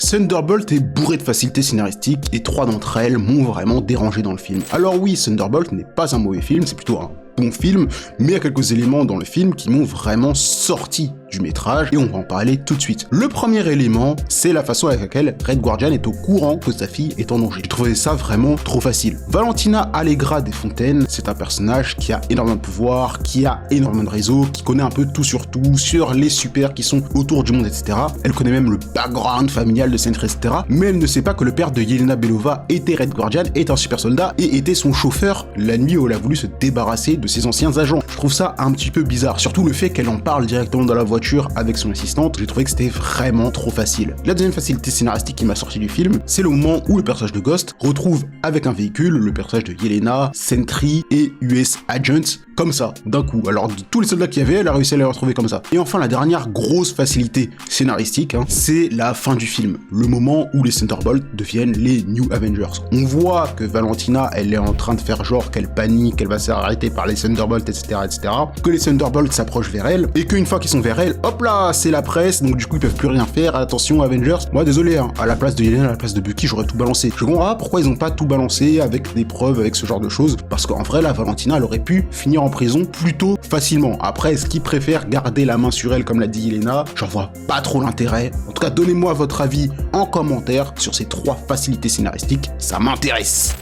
Thunderbolt est bourré de facilités scénaristiques et 3 d'entre elles m'ont vraiment dérangé dans le film. Alors oui, Thunderbolt n'est pas un mauvais film, c'est plutôt un bon film, mais il y a quelques éléments dans le film qui m'ont vraiment sorti du métrage et on va en parler tout de suite. Le premier élément, c'est la façon avec laquelle Red Guardian est au courant que sa fille est en danger. J'ai trouvé ça vraiment trop facile. Valentina Allegra des Fontaines, c'est un personnage qui a énormément de pouvoir, qui a énormément de réseaux, qui connaît un peu tout sur les super qui sont autour du monde, etc. Elle connaît même le background familial de Sentry, etc. Mais elle ne sait pas que le père de Yelena Belova était Red Guardian, est un super soldat et était son chauffeur la nuit où elle a voulu se débarrasser de ses anciens agents. Je trouve ça un petit peu bizarre, surtout le fait qu'elle en parle directement dans la voiture avec son assistante. J'ai trouvé que c'était vraiment trop facile. La deuxième facilité scénaristique qui m'a sorti du film, c'est le moment où le personnage de Ghost retrouve avec un véhicule le personnage de Yelena, Sentry et US Agents, comme ça, d'un coup. Alors de tous les soldats qu'il y avait, elle a réussi à les retrouver comme ça. Et enfin, la dernière grosse facilité scénaristique, c'est la fin du film. Le moment où les Thunderbolts deviennent les New Avengers. On voit que Valentina, elle est en train de faire genre qu'elle panique, qu'elle va se faire arrêter par les Thunderbolts, etc., etc. Que les Thunderbolts s'approchent vers elle, et qu'une fois qu'ils sont vers elle, hop là, c'est la presse, donc du coup ils peuvent plus rien faire, attention Avengers. Moi désolé, hein, à la place de Yelena, à la place de Bucky, j'aurais tout balancé. Je comprends pas pourquoi ils ont pas tout balancé avec des preuves, avec ce genre de choses, parce qu'en vrai, la Valentina, elle aurait pu finir en prison plutôt facilement. Après, est-ce qu'ils préfèrent garder la main sur elle, comme l'a dit Yelena? J'en vois pas trop l'intérêt. En tout cas, donnez-moi votre avis en commentaire sur ces 3 facilités scénaristiques, ça m'intéresse.